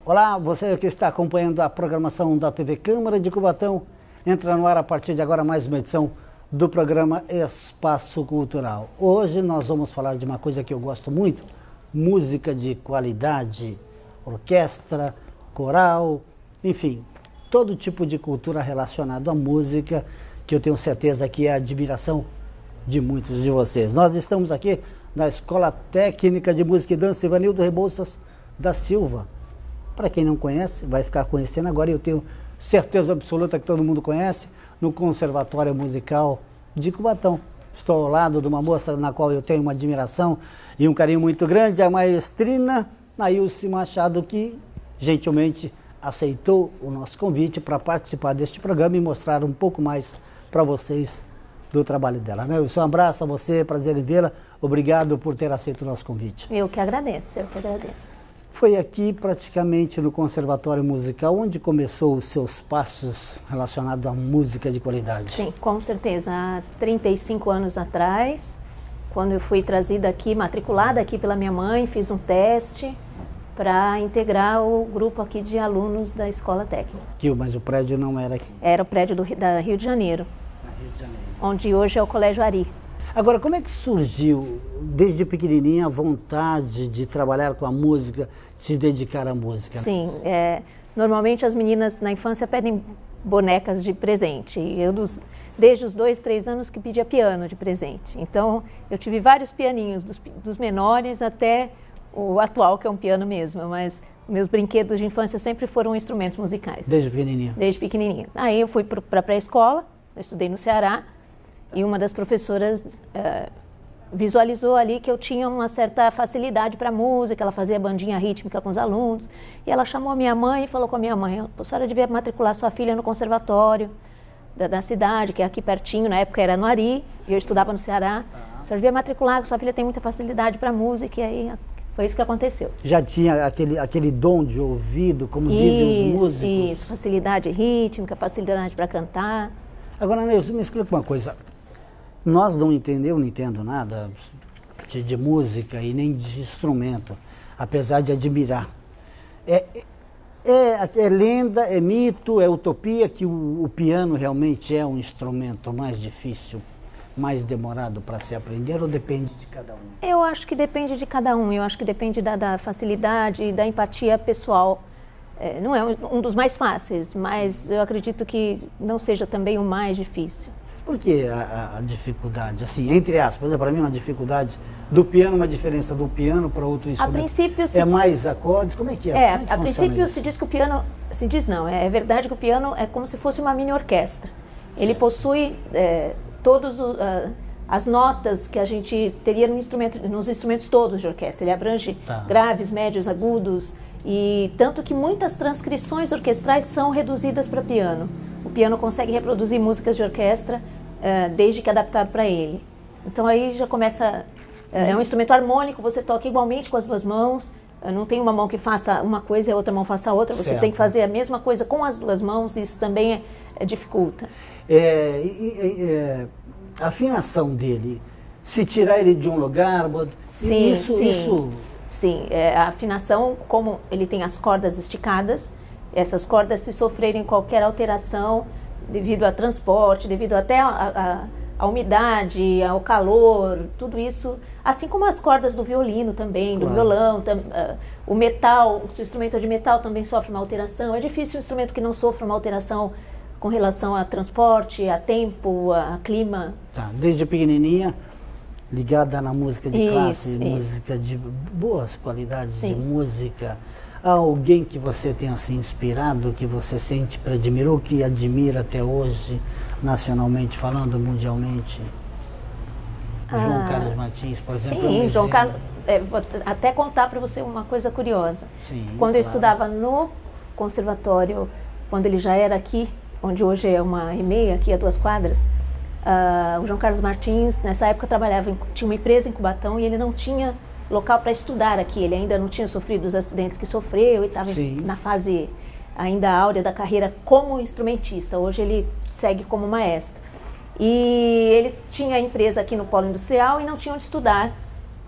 Olá, você que está acompanhando a programação da TV Câmara de Cubatão, entra no ar a partir de agora mais uma edição do programa Espaço Cultural. Hoje nós vamos falar de uma coisa que eu gosto muito, música de qualidade, orquestra, coral, enfim, todo tipo de cultura relacionada à música, que eu tenho certeza que é a admiração de muitos de vocês. Nós estamos aqui na Escola Técnica de Música e Dança Ivanildo Rebouças da Silva. Para quem não conhece, vai ficar conhecendo agora, eu tenho certeza absoluta que todo mundo conhece, no Conservatório Musical de Cubatão. Estou ao lado de uma moça na qual eu tenho uma admiração e um carinho muito grande, a maestrina Nailce Machado, que gentilmente aceitou o nosso convite para participar deste programa e mostrar um pouco mais para vocês do trabalho dela. Nailce, um abraço a você, prazer em vê-la, obrigado por ter aceito o nosso convite. Eu que agradeço. Foi aqui praticamente no Conservatório Musical onde começou os seus passos relacionados à música de qualidade. Sim, com certeza. Há 35 anos atrás, quando eu fui trazida aqui, matriculada aqui pela minha mãe, fiz um teste para integrar o grupo aqui de alunos da Escola Técnica. Mas o prédio não era aqui? Era o prédio da Rio de Janeiro, onde hoje é o Colégio Ari. Agora, como é que surgiu, desde pequenininha, a vontade de trabalhar com a música, se dedicar à música? Sim, normalmente as meninas na infância pedem bonecas de presente. Eu, desde os 2, 3 anos, que pedia piano de presente. Então, eu tive vários pianinhos, dos menores até o atual, que é um piano mesmo. Mas meus brinquedos de infância sempre foram instrumentos musicais. Desde pequenininha? Desde pequenininha. Aí eu fui para a pré-escola, eu estudei no Ceará. E uma das professoras visualizou ali que eu tinha uma certa facilidade para música, ela fazia bandinha rítmica com os alunos. E ela chamou a minha mãe e falou com a minha mãe: a senhora devia matricular sua filha no conservatório da cidade, que é aqui pertinho, na época era no Ari, e eu estudava no Ceará. A senhora devia matricular, sua filha tem muita facilidade para música, e aí foi isso que aconteceu. Já tinha aquele dom de ouvido, como dizem os músicos? Isso, facilidade rítmica, facilidade para cantar. Agora, Nailce, me explica uma coisa. Nós não entendemos, não entendo nada de música e nem de instrumento, apesar de admirar. É lenda, é mito, é utopia que o piano realmente é um instrumento mais difícil, mais demorado para se aprender, ou depende de cada um? Eu acho que depende de cada um, eu acho que depende da facilidade e da empatia pessoal. Não é um dos mais fáceis, mas eu acredito que não seja também o mais difícil. Por que a dificuldade? Assim, entre aspas, para mim uma dificuldade do piano, uma diferença do piano para outro instrumento. A princípio, é mais acordes? Como é que é? A princípio se diz que o piano, se diz não, é verdade que o piano é como se fosse uma mini orquestra. Ele possui todas as notas que a gente teria nos instrumentos todos de orquestra. Ele abrange graves, médios, agudos, e tanto que muitas transcrições orquestrais são reduzidas para piano. O piano consegue reproduzir músicas de orquestra desde que adaptado para ele. Então aí já começa... É um instrumento harmônico, você toca igualmente com as duas mãos. Não tem uma mão que faça uma coisa e a outra mão faça outra. Você tem que fazer a mesma coisa com as duas mãos, e isso também dificulta. A afinação dele, se tirar ele de um lugar... Sim, a afinação, como ele tem as cordas esticadas, essas cordas, se sofrerem qualquer alteração devido a transporte, devido até à umidade, ao calor, tudo isso, assim como as cordas do violino também, do violão, o metal, se o instrumento é de metal também sofre uma alteração. É difícil um instrumento que não sofra uma alteração com relação a transporte, a tempo, a clima. Desde pequenininha, ligada na música de classe, música de boas qualidades de música. Há alguém que você tenha se inspirado, que você sempre admirou, que admira até hoje, nacionalmente falando, mundialmente? João Carlos Martins, por exemplo. Sim, João Carlos. Vou até contar para você uma coisa curiosa. Sim, quando eu estudava no conservatório, quando ele já era aqui, onde hoje é uma EMEI, aqui a 2 quadras, o João Carlos Martins, nessa época, tinha uma empresa em Cubatão e ele não tinha local para estudar aqui. Ele ainda não tinha sofrido os acidentes que sofreu e estava na fase ainda áurea da carreira como instrumentista. Hoje ele segue como maestro. E ele tinha empresa aqui no Polo Industrial e não tinha onde estudar,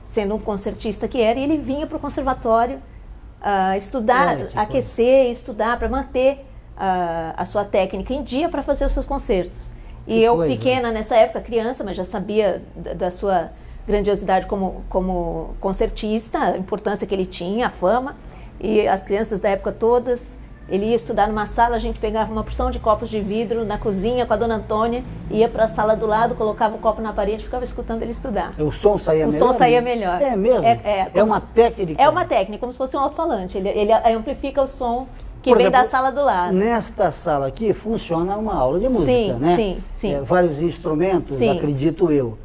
sendo um concertista que era, e ele vinha para o conservatório estudar, aquecer, estudar para manter a sua técnica em dia para fazer os seus concertos. E eu, pequena nessa época, criança, mas já sabia da sua grandiosidade como concertista, a importância que ele tinha, a fama. E as crianças da época todas, ele ia estudar numa sala, a gente pegava uma porção de copos de vidro na cozinha com a dona Antônia, ia para a sala do lado, colocava o copo na parede e ficava escutando ele estudar. O som saía melhor? O som saía melhor. É mesmo? É uma técnica? É uma técnica, como se fosse um alto-falante. Ele amplifica o som que vem da sala do lado. Nesta sala aqui funciona uma aula de música, né? Sim. Vários instrumentos, acredito eu.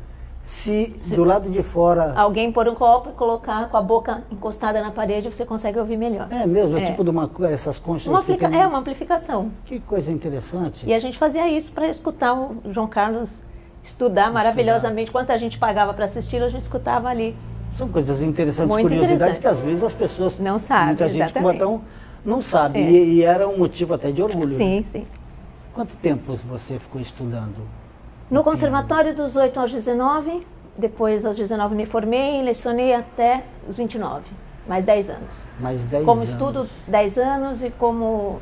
Se do lado de fora... Alguém pôr um copo e colocar com a boca encostada na parede, você consegue ouvir melhor. É mesmo? É tipo de essas conchas... uma amplificação. Que coisa interessante. E a gente fazia isso para escutar o João Carlos estudar maravilhosamente. Quanto a gente pagava para assistir, a gente escutava ali. São coisas interessantes, muito curiosidades que às vezes as pessoas... Não sabem, muita gente exatamente. como Cubatão não sabe. E era um motivo até de orgulho. Sim, né? sim. Quanto tempo você ficou estudando? No conservatório dos 8 aos 19, depois aos 19 me formei e lecionei até os 29, mais 10 anos. Mais 10 como anos. Estudo 10 anos e como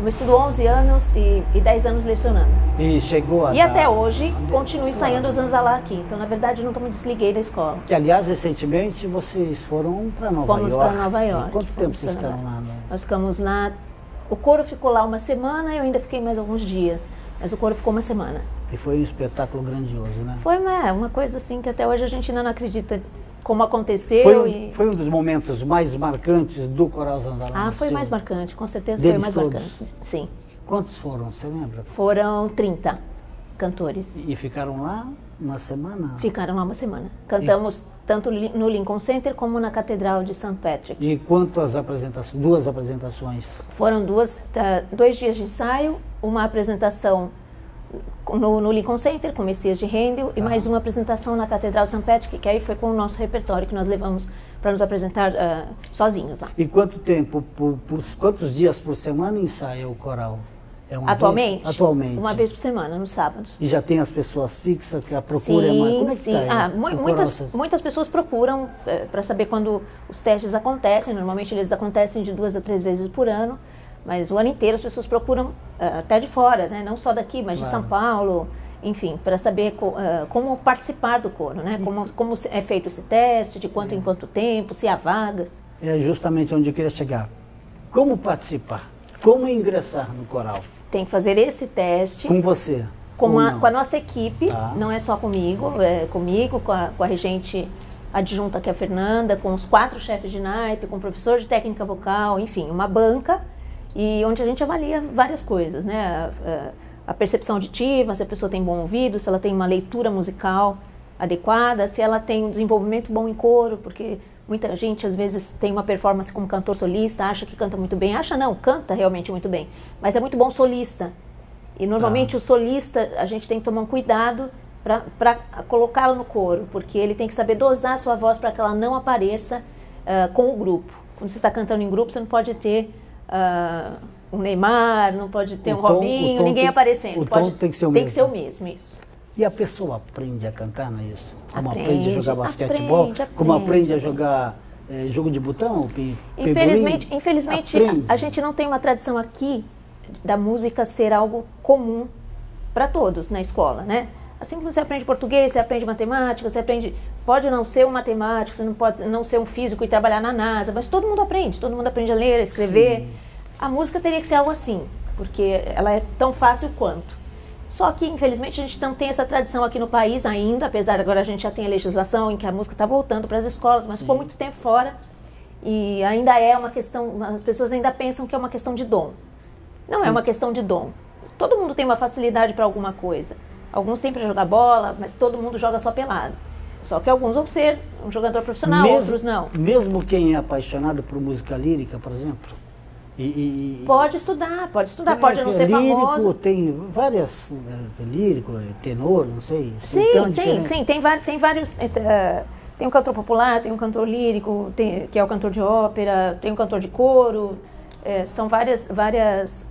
estudo 11 anos e 10 anos lecionando. E chegou a E até hoje continuo ensaiando os Anzalá aqui, então na verdade nunca me desliguei da escola. Que aliás, recentemente vocês foram para Nova York. Fomos para Nova York. E quanto tempo vocês estavam lá? Nós ficamos lá, o coro ficou lá uma semana, eu ainda fiquei mais alguns dias, mas o coro ficou uma semana. E foi um espetáculo grandioso, né? Foi uma coisa assim que até hoje a gente ainda não acredita como aconteceu. Foi um dos momentos mais marcantes do Coral Zanzará. Foi mais marcante, com certeza Deles foi mais todos. marcante. Sim. Quantos foram, você lembra? Foram 30 cantores. E ficaram lá uma semana? Ficaram lá uma semana. Cantamos tanto no Lincoln Center como na Catedral de St. Patrick. E quantas apresentações? 2 apresentações? Foram 2 dias de ensaio, uma apresentação no Lincoln Center, com Messias de Handel, e mais uma apresentação na Catedral de St. Patrick, que aí foi com o nosso repertório que nós levamos para nos apresentar sozinhos lá. E quanto tempo, quantos dias por semana ensaia o coral? Atualmente? Atualmente. Uma vez por semana, nos sábados. E já tem as pessoas fixas que a procura é mais? Como é que sim. Muitas pessoas procuram para saber quando os testes acontecem. Normalmente eles acontecem de 2 a 3 vezes por ano. Mas o ano inteiro as pessoas procuram até de fora, né? Não só daqui, mas de São Paulo, enfim, para saber como participar do coro, né? Como é feito esse teste, de quanto em quanto tempo, se há vagas. É justamente onde eu queria chegar. Como participar? Como ingressar no coral? Tem que fazer esse teste. Com você? Com a nossa equipe, não é só comigo, com a regente adjunta, que é a Fernanda, com os 4 chefes de naipe, com o professor de técnica vocal, enfim, uma banca. E onde a gente avalia várias coisas, né? A percepção auditiva, se a pessoa tem bom ouvido, se ela tem uma leitura musical adequada, se ela tem um desenvolvimento bom em coro, porque muita gente às vezes tem uma performance como cantor solista, acha que canta muito bem, canta realmente muito bem, mas é muito bom solista. E normalmente o solista, a gente tem que tomar um cuidado para colocá-lo no coro, porque ele tem que saber dosar a sua voz para que ela não apareça com o grupo. Quando você está cantando em grupo, você não pode ter um Neymar, não pode ter um Robinho, ninguém aparecendo. O tom tem que ser o mesmo. Tem que ser o mesmo, isso. E a pessoa aprende a cantar, não é isso? Como aprende a jogar basquetebol? Como aprende a jogar jogo de botão? Infelizmente a gente não tem uma tradição aqui da música ser algo comum para todos na escola, né? Assim como você aprende português, você aprende matemática, você aprende... Pode não ser um matemático, você não pode não ser um físico e trabalhar na NASA, mas todo mundo aprende a ler, a escrever. Sim. A música teria que ser algo assim, porque ela é tão fácil quanto. Só que, infelizmente, a gente não tem essa tradição aqui no país ainda, apesar de agora a gente já tem a legislação em que a música está voltando para as escolas, mas ficou muito tempo fora e ainda é uma questão, as pessoas ainda pensam que é uma questão de dom. Não é uma questão de dom. Todo mundo tem uma facilidade para alguma coisa. Alguns têm para jogar bola, mas todo mundo joga só pelado. Só que alguns vão ser um jogador profissional, outros não. Mesmo quem é apaixonado por música lírica, por exemplo? Pode estudar, pode não ser lírico, famoso. Tem várias, lírico, tenor, não sei. Sim, tem vários. Tem um cantor popular, tem um cantor lírico, que é o cantor de ópera, tem um cantor de coro. São várias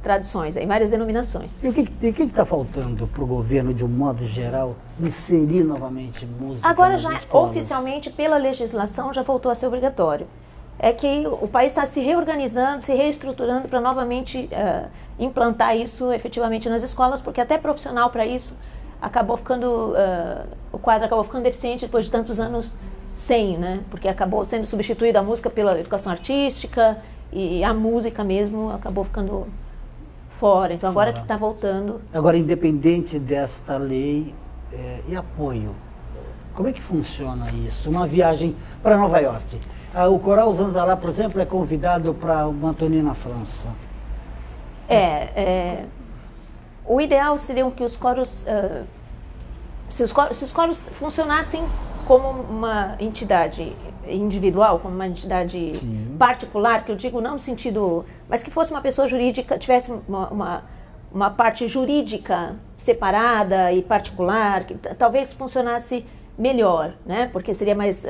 tradições, várias denominações. E o que está faltando para o governo, de um modo geral, inserir novamente música agora nas já, escolas? oficialmente, pela legislação, já voltou a ser obrigatório. é que o país está se reorganizando, se reestruturando para novamente implantar isso efetivamente nas escolas, porque até profissional para isso acabou ficando, o quadro acabou ficando deficiente depois de tantos anos sem, né? Porque acabou sendo substituída a música pela educação artística e a música mesmo acabou ficando fora. Então agora que está voltando. Agora, independente desta lei e apoio, como é que funciona isso? Uma viagem para Nova York. O Coral Zanzalá, por exemplo, é convidado para uma turnê na França. O ideal seria que os coros, se os coros funcionassem como uma entidade individual, como uma entidade particular, que eu digo não no sentido, mas que fosse uma pessoa jurídica, tivesse uma parte jurídica separada e particular, que talvez funcionasse melhor, né? Porque seria mais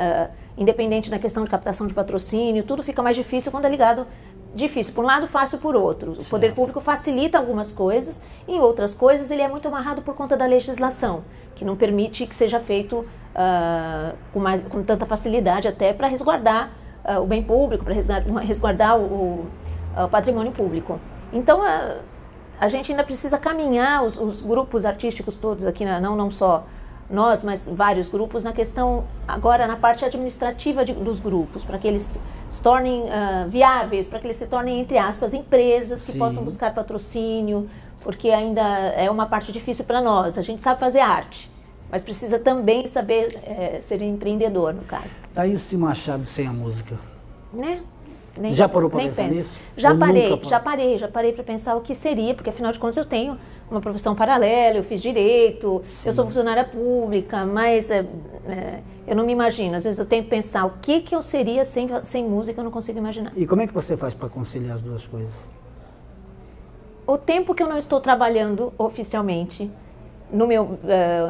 independente na questão de captação de patrocínio, tudo fica mais difícil quando é ligado. Difícil por um lado, fácil por outro. O poder público facilita algumas coisas, em outras coisas ele é muito amarrado por conta da legislação, que não permite que seja feito com tanta facilidade até para resguardar o bem público, para resguardar o patrimônio público. Então a gente ainda precisa caminhar, os grupos artísticos todos aqui, não só nós, mas vários grupos, na questão, agora na parte administrativa dos grupos, para que eles se tornem viáveis, para que eles se tornem, entre aspas, empresas que possam buscar patrocínio, porque ainda é uma parte difícil para nós. A gente sabe fazer arte, mas precisa também saber ser empreendedor, no caso. Daí o Si Machado sem a música? Né? Já parou para pensar nisso? Já parei para pensar o que seria, porque afinal de contas eu tenho uma profissão paralela, eu fiz direito, eu sou funcionária pública, mas eu não me imagino. Às vezes eu tento pensar o que eu seria sem música, eu não consigo imaginar. E como é que você faz para conciliar as duas coisas? O tempo que eu não estou trabalhando oficialmente, no meu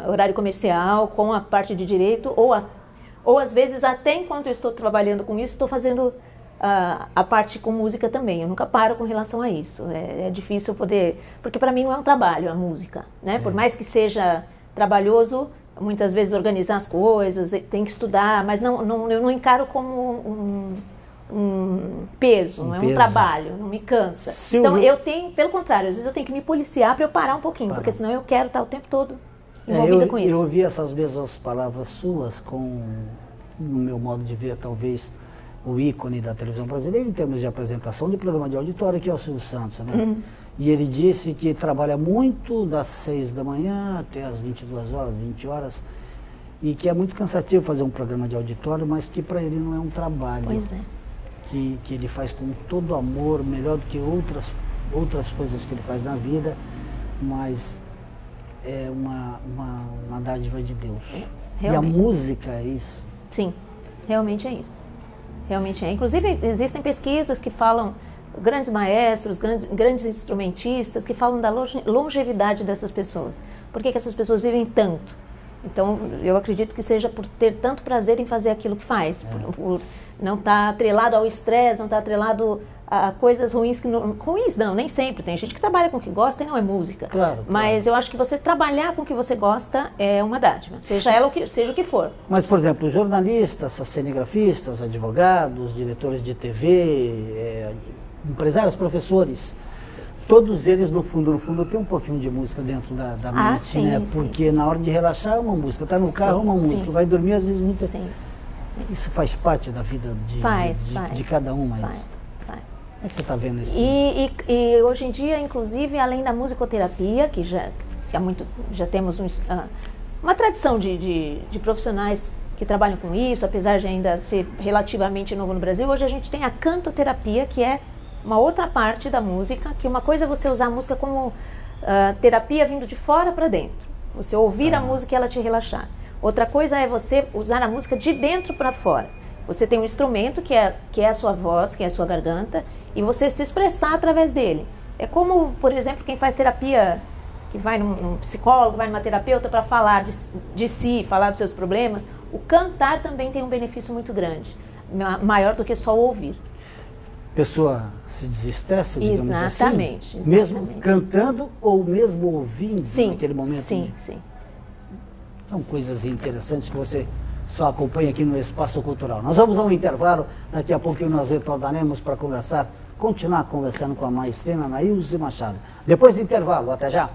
horário comercial, com a parte de direito, ou às vezes até enquanto eu estou trabalhando com isso, estou fazendo a parte com música também. Eu nunca paro com relação a isso. É difícil poder... Porque para mim não é um trabalho a música, né? Por mais que seja trabalhoso, muitas vezes organizar as coisas, tem que estudar, mas eu não encaro como um peso, não é um trabalho, não me cansa. Então eu tenho, pelo contrário, às vezes eu tenho que me policiar para eu parar um pouquinho, porque senão eu quero estar o tempo todo envolvida com isso. Eu ouvi essas mesmas palavras suas no meu modo de ver, talvez, o ícone da televisão brasileira em termos de apresentação de programa de auditório, que é o Silvio Santos, né? E ele disse que trabalha muito das 6 da manhã até as 22 horas, 20 horas, e que é muito cansativo fazer um programa de auditório, mas que para ele não é um trabalho. Pois é. Que ele faz com todo amor, melhor do que outras coisas que ele faz na vida, mas é uma dádiva de Deus. Realmente. E a música é isso? Sim, realmente é isso. Realmente é. Inclusive, existem pesquisas que falam, grandes maestros, grandes instrumentistas, que falam da longevidade dessas pessoas. Por que essas pessoas vivem tanto? Então, eu acredito que seja por ter tanto prazer em fazer aquilo que faz, por não estar atrelado ao estresse, não estar atrelado a coisas ruins. Ruins não, nem sempre. Tem gente que trabalha com o que gosta e não é música. Claro. Mas eu acho que você trabalhar com o que você gosta é uma dádiva, seja o que for. Mas, por exemplo, jornalistas, cinegrafistas, advogados, diretores de TV, empresários, professores, todos eles, no fundo, tem um pouquinho de música dentro da mente, sim, né? sim. Porque na hora de relaxar é uma música, está no carro é uma música, vai dormir às vezes muita... Sim. Isso faz parte da vida de cada um, mas... Faz. Como é que você está vendo isso? E hoje em dia, inclusive, além da musicoterapia, que já temos uma tradição de profissionais que trabalham com isso, apesar de ainda ser relativamente novo no Brasil, hoje a gente tem a cantoterapia, que é uma outra parte da música, que uma coisa é você usar a música como terapia vindo de fora para dentro. Você ouvir a música e ela te relaxar. Outra coisa é você usar a música de dentro para fora. Você tem um instrumento que é a sua voz, que é a sua garganta, e você se expressar através dele. É como, por exemplo, quem faz terapia, que vai num psicólogo, vai numa terapeuta para falar de si, falar dos seus problemas. O cantar também tem um benefício muito grande, maior do que só ouvir. A pessoa se desestressa, digamos exatamente, assim? Mesmo cantando ou mesmo ouvindo naquele momento? Sim. São coisas interessantes que você só acompanhe aqui no Espaço Cultural. Nós vamos a um intervalo, daqui a pouquinho nós retornaremos para continuar conversando com a maestrina Anaílse Machado. Depois do intervalo, até já!